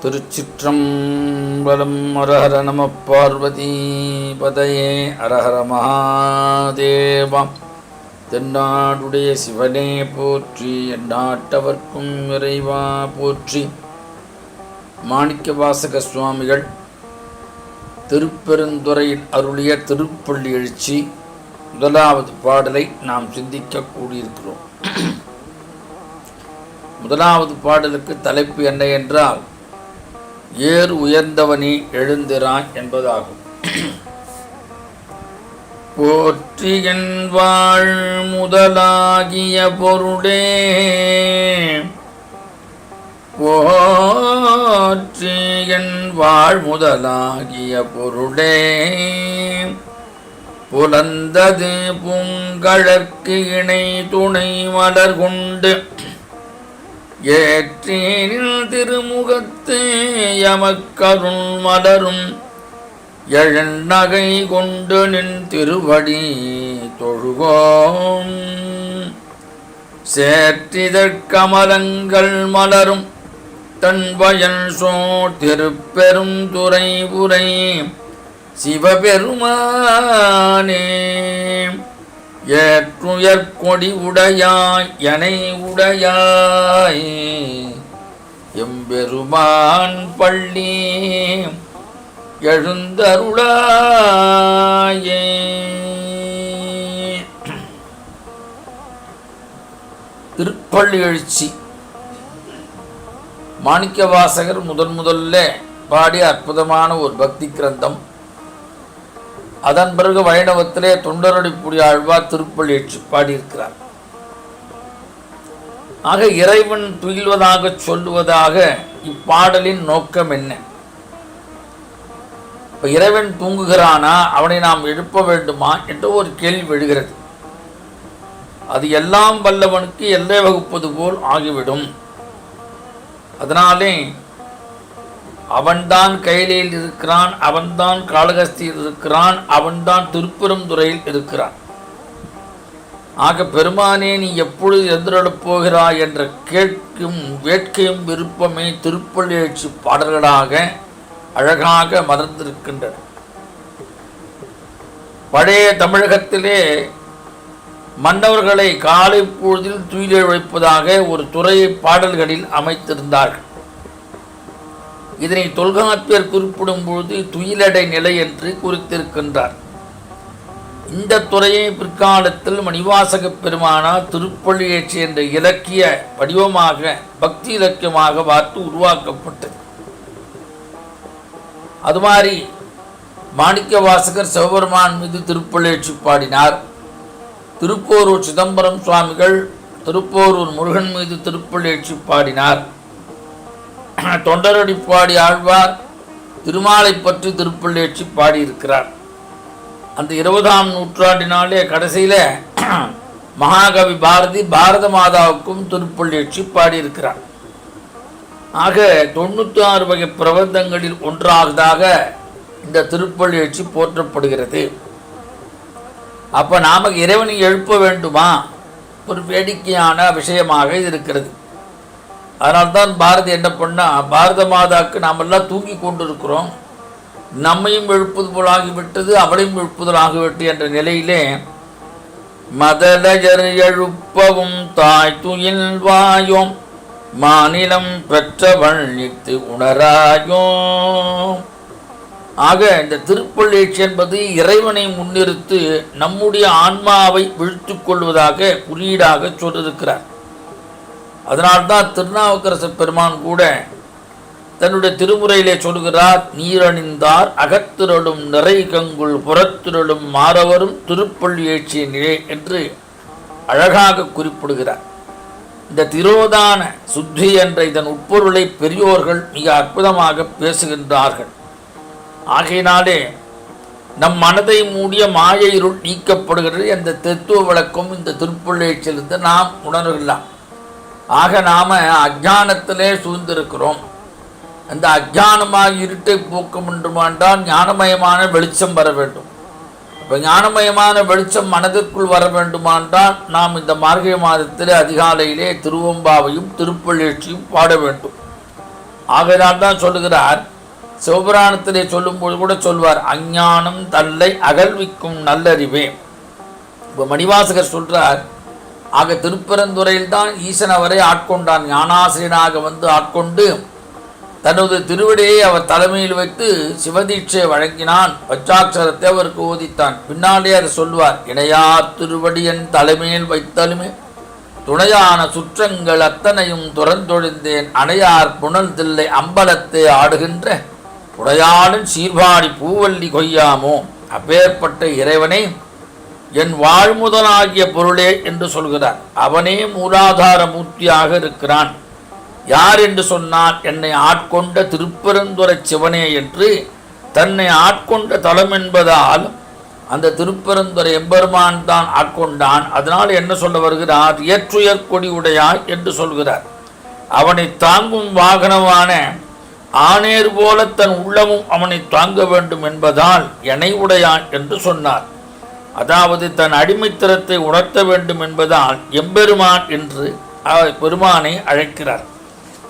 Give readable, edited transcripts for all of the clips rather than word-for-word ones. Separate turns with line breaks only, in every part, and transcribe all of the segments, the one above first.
திருச்சிற்றம்பலம். அரஹர நம பார்வதி பதையே அரஹர மகாதேவம். தென்னாடுடைய சிவனே போற்றி, எந்நாட்டவர்க்கும் இறைவா போற்றி. மாணிக்கவாசக சுவாமிகள் திருப்பெருந்துறையில் அருளிய திருப்பள்ளி எழுச்சி முதலாவது பாடலை நாம் சிந்திக்க கூடியிருக்கிறோம். முதலாவது பாடலுக்கு தலைப்பு என்ன என்றால், ஏறு உயர்ந்தவனே எழுந்திரான் என்பதாகும். போற்றியன் வாழ் முதலாகிய பொருளே, போற்றியன் வாழ் முதலாகிய பொருளே, புலந்தது பூங்கழற்கு இணை துணை மலர் கொண்டு ஏற்றேனில் திருமுகத்து எமக்கருள் மலரும் எழுநகை கொண்டு நின் திருவடி தொழுவோம். சேற்றிதற்கமலங்கள் மலரும் தன்வயல் சோர் திருப்பெரும் துறை புரை சிவபெருமானே, ஏற்றுயர் கொடி உடையாய் எனை உடையாய் எம்பெருமான் பள்ளி எழுந்தருளாயே. திருப்பள்ளி எழுச்சி மாணிக்கவாசகர் முதல்ல பாடிய அற்புதமான ஒரு பக்தி கிரந்தம். அதன் பிறகு வைணவத்திலே தொண்டரடிப்புடி ஆழ்வார் திருப்பள்ளி எழுச்சி பாடியிருக்கிறார். ஆக இறைவன் துயில்வதாக சொல்லுவதாக இப்பாடலின் நோக்கம் என்ன? இப்ப இறைவன் தூங்குகிறானா, அவனை நாம் எழுப்ப வேண்டுமா என்ற ஒரு கேள்வி எழுகிறது. அது எல்லாம் வல்லவனுக்கு எல்லை வகுப்பது போல் ஆகிவிடும். அதனாலே அவன்தான் கையிலையில் இருக்கிறான், அவன்தான் காளகஸ்தியில் இருக்கிறான், அவன்தான் திருப்பெருந்துறையில் இருக்கிறான். ஆக பெருமானே, நீ எப்பொழுது எதிரெழப் போகிறாய் என்ற கேட்கும் வேட்கையும் விருப்பமே திருப்பள்ளி எழுச்சி பாடல்களாக அழகாக மலர்ந்திருக்கின்றன. பழைய தமிழகத்திலே மன்னவர்களை காலை பொழுதில் துயிலெழுப்பதாக ஒரு துறையை பாடல்களில் அமைத்திருந்தார்கள். இதனை தொல்காப்பியர் குறிப்பிடும் பொழுது துயிலடை நிலை என்று குறித்திருக்கின்றார். இந்த துறையை பிற்காலத்தில் மணிவாசக பெருமானார் திருப்பள்ளி எழுச்சி என்ற இலக்கிய வடிவமாக பக்தி இலக்கியமாக பார்த்து உருவாக்கப்பட்டது. அது மாதிரி மாணிக்கவாசகர் சிவபெருமான் மீது திருப்பள்ளி எழுச்சி பாடினார். திருப்போரூர் சிதம்பரம் சுவாமிகள் திருப்போரூர் முருகன் மீது திருப்பள்ளி எழுச்சி பாடினார். தொண்டரடிப்பாடி ஆழ்வார் திருமாலை பற்றி திருப்பள்ளி எழுச்சி பாடியிருக்கிறார். அந்த 20ஆம் நூற்றாண்டினாலே கடைசியில மகாகவி பாரதி பாரத மாதாவுக்கும் திருப்பள்ளி எழுச்சி பாடியிருக்கிறார். ஆக 96 வகை பிரபந்தங்களில் ஒன்றாவதாக இந்த திருப்பள்ளி எழுச்சி போற்றப்படுகிறது. அப்ப நாம இறைவனை எழுப்ப வேண்டுமா? ஒரு வேடிக்கையான விஷயமாக இருக்கிறது. அதனால்தான் பாரதி என்ன பண்ணா, பாரத மாதாக்கு நாம் எல்லாம் தூங்கி கொண்டிருக்கிறோம், நம்மையும் எழுப்புது போல் ஆகிவிட்டது, அவளையும் எழுப்புதல் ஆகிவிட்டு என்ற நிலையிலே மதலஜர் எழுப்பவும் தாய் துயில் வாயோம் மாநிலம் பெற்றவள் நித்து உணராயோ. ஆக இந்த திருப்பள்ளி எழுச்சி என்பது இறைவனை முன்னிறுத்து நம்முடைய ஆன்மாவை விழித்து கொள்வதாக குறியீடாக சொல்லியிருக்கிறார். அதனால்தான் திருநாவுக்கரச பெருமான் கூட தன்னுடைய திருமுறையிலே சொல்கிறார், நீரணிந்தார் அகத்திரளும் நிறை கங்குள் புறத்திரளும் மாறவரும் திருப்பள்ளி எழுச்சியினே என்று அழகாக குறிப்பிடுகிறார். இந்த திரோதான சுத்தி என்ற இதன் உட்பொருளை பெரியோர்கள் மிக அற்புதமாக பேசுகின்றார்கள். ஆகையினாலே நம் மனதை மூடிய மாய இருள் நீக்கப்படுகிறது என்ற தத்துவ விளக்கம் இந்த திருப்பள்ளி எழுச்சியிலிருந்து நாம் உணர்கலாம். ஆக நாம அஜானத்திலே சூழ்ந்திருக்கிறோம். அந்த அஜானமாக இருட்டை போக்க வேண்டுமென்றால் ஞானமயமான வெளிச்சம் வர வேண்டும். இப்போ ஞானமயமான வெளிச்சம் மனதிற்குள் வர வேண்டுமானால் நாம் இந்த மார்கழி மாதத்தில் அதிகாலையிலே திருவம்பாவையும் திருப்பள்ளி எழுச்சியும் பாட வேண்டும். ஆகையால் தான் சொல்லுகிறார், சிவபுராணத்திலே சொல்லும்போது கூட சொல்வார், அஞ்ஞானம் தல்லை அகழ்விக்கும் நல்லறிவே. இப்போ மணிவாசகர் சொல்றார், ஆக திருப்பரந்துறையில் தான் ஈசன் அவரை ஆட்கொண்டான், ஞானாசிரியனாக வந்து ஆட்கொண்டு தனது திருவடியை அவர் தலைமையில் வைத்து சிவதீட்சை வழங்கினான். பச்சாட்சரத்தை அவருக்கு ஓதித்தான். பின்னாலே அதை சொல்வார், இணையார் திருவடியன் தலைமையில் வைத்தலுமே துணையான சுற்றங்கள் அத்தனையும் துறந்தொழிந்தேன், அணையார் புனல் தில்லை அம்பலத்தை ஆடுகின்ற உடையாளன் சீர்பாடி பூவல்லி கொய்யாமோ. அப்பேற்பட்ட இறைவனை என் வாழ்முதலாகிய பொருளே என்று சொல்கிறார். அவனே மூலாதார மூர்த்தியாக இருக்கிறான். யார் என்று சொன்னால், என்னை ஆட்கொண்ட திருப்பெருந்துறை சிவனே என்று தன்னை ஆட்கொண்ட தலம் என்பதால் அந்த திருப்பெருந்துறை எம்பெருமான் தான் ஆட்கொண்டான். அதனால் என்ன சொல்ல வருகிறார், ஏற்றுயர் கொடி உடையாய் என்று சொல்கிறார். அவனை தாங்கும் வாகனமான ஆனேர் போல தன் உள்ளமும் அவனை தாங்க வேண்டும் என்பதால் எனை உடையான் என்று சொன்னார். அதாவது தன் அடிமைத்தனத்தை உணர்த்த வேண்டும் என்பதால் எம்பெருமான் என்று பெருமானை அழைக்கிறார்.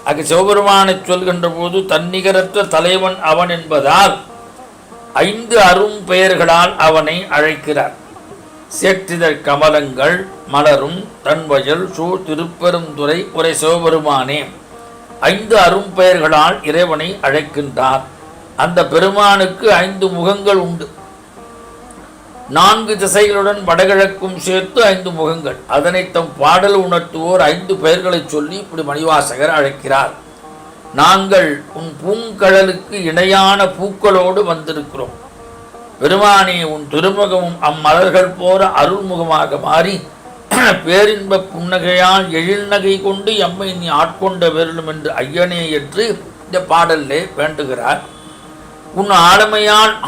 ஆக சிவபெருமானை சொல்கின்ற போது தன்னிகரற்ற தலைவன் அவன் என்பதால் 5 அரும் பெயர்களால் அவனை அழைக்கிறார். சேற்றிதழ் கமலங்கள் மலரும் தன்வயல் சூழ் திருப்பெருந்துறை உரை சிவபெருமானே. 5 அரும் பெயர்களால் இறைவனை அழைக்கின்றார். அந்த பெருமானுக்கு 5 முகங்கள் உண்டு. 4 திசைகளுடன் வடகிழக்கும் சேர்த்து 5 முகங்கள். அதனை தம் பாடல் உணர்த்துவோர் 5 பெயர்களை சொல்லி இப்படி மணிவாசகர் அழைக்கிறார். நாங்கள் உன் பூங்கழலுக்கு இணையான பூக்களோடு வந்திருக்கிறோம். பெருமானே, உன் திருமுகமும் அம்மலர்கள் போற அருள்முகமாக மாறி பேரின்ப புன்னகையால் எழில்நகை கொண்டு எம்மை நீ ஆட்கொண்ட வேண்டும் என்று ஐயனே என்று இந்த பாடலிலே வேண்டுகிறார். உன்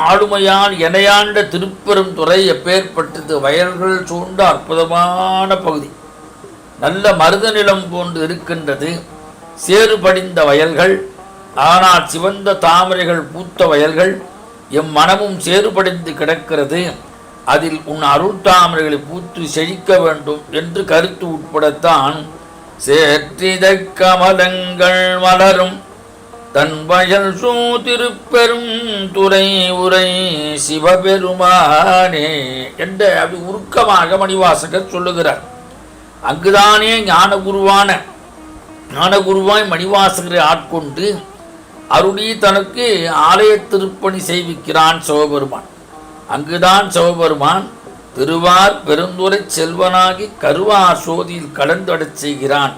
ஆளுமையால் எனையாண்ட திருப்பெருந்துறை எப்பேற்பட்டது. வயல்கள் சூழ்ந்த அற்புதமான பகுதி, நல்ல மருத நிலம் போன்று இருக்கின்றது. சேறு படிந்த வயல்கள், ஆனால் சிவந்த தாமரைகள் பூத்த வயல்கள். எம் மனமும் சேறுபடிந்து கிடக்கிறது. அதில் உன் அருள் தாமரைகளை பூத்து செழிக்க வேண்டும் என்று கருத்து உட்படத்தான் சேற்றித கமலங்கள் மலரும் தன் வயல் சூத்திருப்பெரும் துறை உரை சிவபெருமானே என்ற அப்படி உருக்கமாக மணிவாசகர் சொல்லுகிறார். அங்குதானே ஞானகுருவாய் மணிவாசகரை ஆட்கொண்டு அருளி தனக்கு ஆலய திருப்பணி செய்விக்கிறான் சிவபெருமான். அங்குதான் சிவபெருமான் திருவார் பெருந்துரை செல்வனாகி கருவார் சோதியில் கலந்தடச் செய்கிறான்.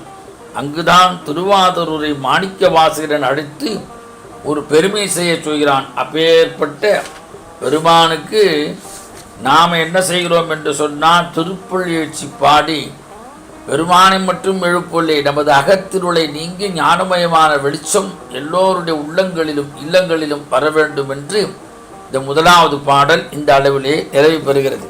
அங்குதான் திருவாதூரை மாணிக்க வாசகரன் அழைத்து ஒரு பெருமை செய்ய சொல்கிறான். அப்பேற்பட்ட பெருமானுக்கு நாம் என்ன செய்கிறோம் என்று சொன்னால், திருப்புள் எழுச்சி பாடி பெருமானை மட்டும் எழுப்பொல்லை, நமது அகத்திருளை நீங்கி ஞானமயமான வெளிச்சம் எல்லோருடைய உள்ளங்களிலும் இல்லங்களிலும் வர வேண்டும் என்று இந்த முதலாவது பாடல் இந்த அளவிலே நிறைவு பெறுகிறது.